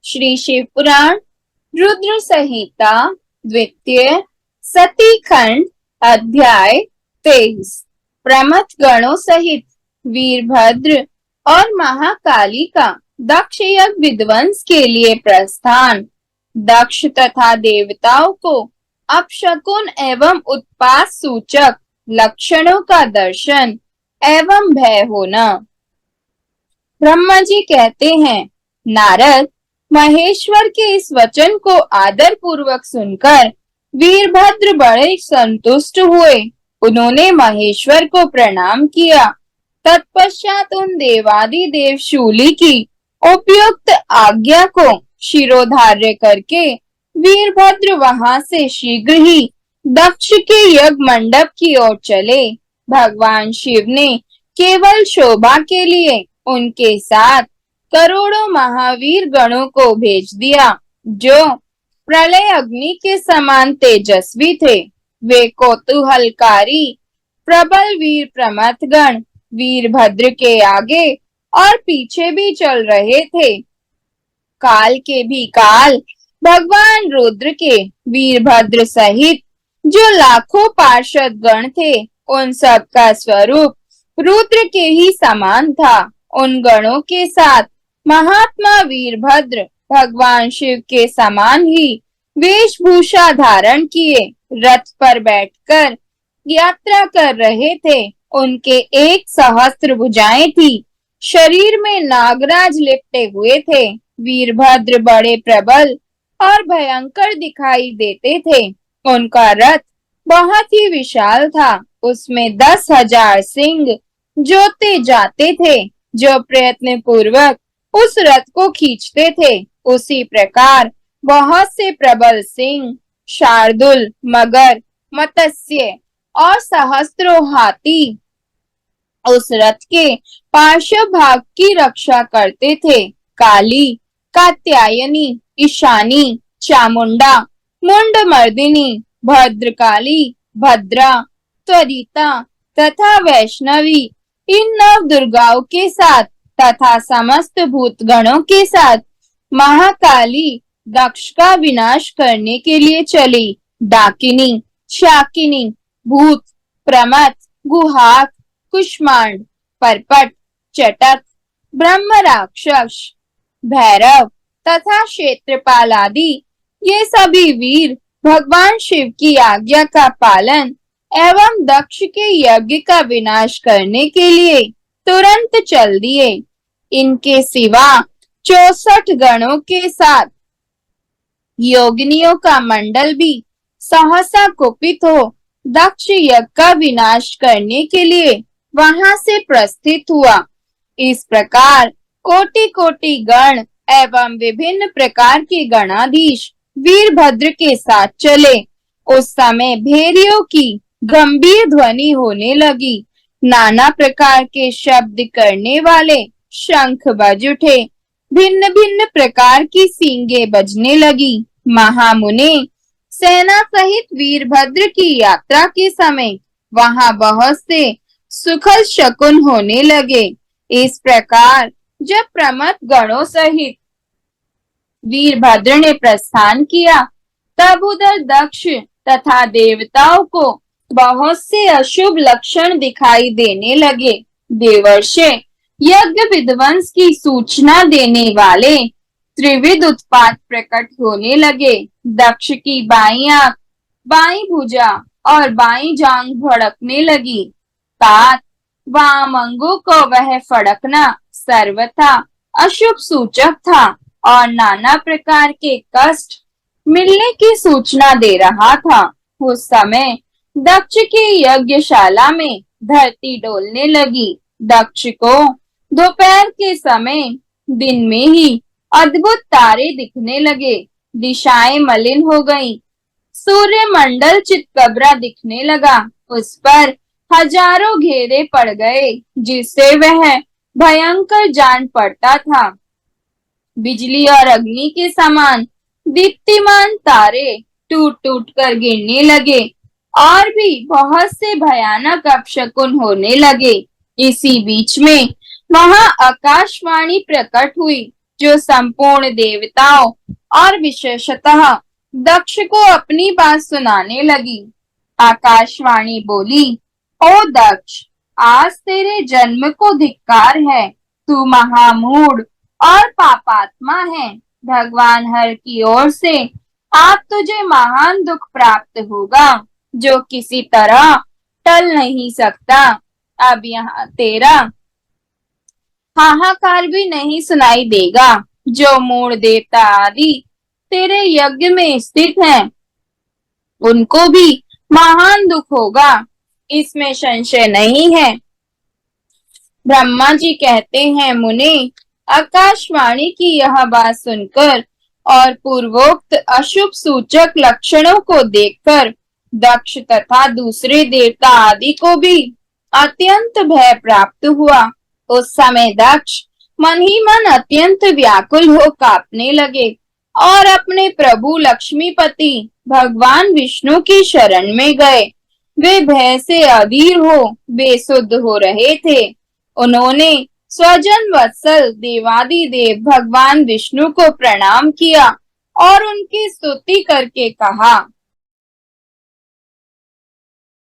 श्री शिव पुराण रुद्र संहिता द्वितीय सती खंड अध्याय 23। प्रमथ गणों सहित वीरभद्र और महाकाली का दक्ष यज्ञ विध्वंस के लिए प्रस्थान। दक्ष तथा देवताओं को अपशकुन एवं उत्पात सूचक लक्षणों का दर्शन एवं भय होना। ब्रह्मा जी कहते हैं, नारद, महेश्वर के इस वचन को आदर पूर्वक सुनकर वीरभद्र बड़े संतुष्ट हुए। उन्होंने महेश्वर को प्रणाम किया। तत्पश्चात उन देवादि देव शूली की उपयुक्त आज्ञा को शिरोधार्य करके वीरभद्र वहां से शीघ्र ही दक्ष के यज्ञ मंडप की ओर चले। भगवान शिव ने केवल शोभा के लिए उनके साथ करोड़ों महावीर गणों को भेज दिया, जो प्रलय अग्नि के समान तेजस्वी थे। वे कौतूहलकारी प्रबल वीर प्रमथ गण वीरभद्र के आगे और पीछे भी चल रहे थे। काल के भी काल भगवान रुद्र के वीरभद्र सहित जो लाखों पार्षद गण थे, उन सब का स्वरूप रुद्र के ही समान था। उन गणों के साथ महात्मा वीरभद्र भगवान शिव के समान ही वेशभूषा धारण किए रथ पर बैठकर यात्रा कर रहे थे। उनके 1,000 भुजाएं थी। शरीर में नागराज लिपटे हुए थे। वीरभद्र बड़े प्रबल और भयंकर दिखाई देते थे। उनका रथ बहुत ही विशाल था। उसमें 10,000 सिंह जोते जाते थे, जो प्रयत्न पूर्वक उस रथ को खींचते थे। उसी प्रकार बहुत से प्रबल सिंह, शार्दुल, मगर, मत्स्य और सहस्त्रों हाथी उस रथ के पार्श्व भाग की रक्षा करते थे। काली, कात्यायनी, ईशानी, चामुंडा, मुंडमर्दिनी, भद्रकाली, भद्रा, त्वरिता तथा वैष्णवी इन 9 दुर्गाओं के साथ तथा समस्त भूतगणों के साथ महाकाली दक्ष का विनाश करने के लिए चली। डाकिनी, शाकिनी, भूत, प्रमथ, गुहाक, कुष्मांड, परपट, चटक, ब्रह्म राक्षस, भैरव तथा क्षेत्रपाल आदि ये सभी वीर भगवान शिव की आज्ञा का पालन एवं दक्ष के यज्ञ का विनाश करने के लिए तुरंत चल दिए। इनके सिवा 64 गणों के साथ योगिनियों का मंडल भी सहसा कुपित हो दक्ष यज्ञ का विनाश करने के लिए वहां से प्रस्थित हुआ। इस प्रकार कोटि कोटि गण एवं विभिन्न प्रकार के गणाधीश वीरभद्र के साथ चले। उस समय भेरियों की गंभीर ध्वनि होने लगी। नाना प्रकार के शब्द करने वाले शंख बज उठे। भिन्न भिन्न प्रकार की सींगे बजने लगी। महामुनि सेना सहित वीरभद्र की यात्रा के समय वहां बहुत से सुखद शकुन होने लगे। इस प्रकार जब प्रमथ गणों सहित वीरभद्र ने प्रस्थान किया, तब उधर दक्ष तथा देवताओं को बहुत से अशुभ लक्षण दिखाई देने लगे। देवर्षि यज्ञ विध्वंस की सूचना देने वाले त्रिविध उत्पात प्रकट होने लगे। दक्ष की बाईं आंख, बाईं भुजा और बाईं जांघ भड़कने लगी। तात वाम अंगों को वह फड़कना सर्वथा अशुभ सूचक था और नाना प्रकार के कष्ट मिलने की सूचना दे रहा था। उस समय दक्ष की यज्ञशाला में धरती डोलने लगी। दक्ष को दोपहर के समय दिन में ही अद्भुत तारे दिखने लगे। दिशाएं मलिन हो गईं। सूर्य मंडल चितकबरा दिखने लगा। उस पर हजारों घेरे पड़ गए, जिससे वह भयंकर जान पड़ता था। बिजली और अग्नि के समान दीप्तिमान तारे टूट टूट कर गिरने लगे और भी बहुत से भयानक अपशकुन होने लगे। इसी बीच में वहां आकाशवाणी प्रकट हुई। जो संपूर्ण देवताओं और विशेषतः दक्ष को अपनी बात सुनाने लगी। आकाशवाणी बोली, ओ दक्ष, आज तेरे जन्म को धिक्कार है। तू महामूढ़ और पापात्मा है। भगवान हर की ओर से आप तुझे महान दुख प्राप्त होगा, जो किसी तरह टल नहीं सकता। अब यहाँ तेरा हाहाकार भी नहीं सुनाई देगा। जो मूढ़ देवता आदि तेरे यज्ञ में स्थित हैं, उनको भी महान दुख होगा, इसमें संशय नहीं है। ब्रह्मा जी कहते हैं, मुनि, आकाशवाणी की यह बात सुनकर और पूर्वोक्त अशुभ सूचक लक्षणों को देखकर दक्ष तथा दूसरे देवता आदि को भी अत्यंत भय प्राप्त हुआ। उस समय दक्ष मन ही मन अत्यंत व्याकुल हो कांपने लगे और अपने प्रभु लक्ष्मीपति भगवान विष्णु की शरण में गए। वे भय से अधीर हो बेसुध हो रहे थे। उन्होंने स्वजन वत्सल देवादिदेव भगवान विष्णु को प्रणाम किया और उनकी स्तुति करके कहा,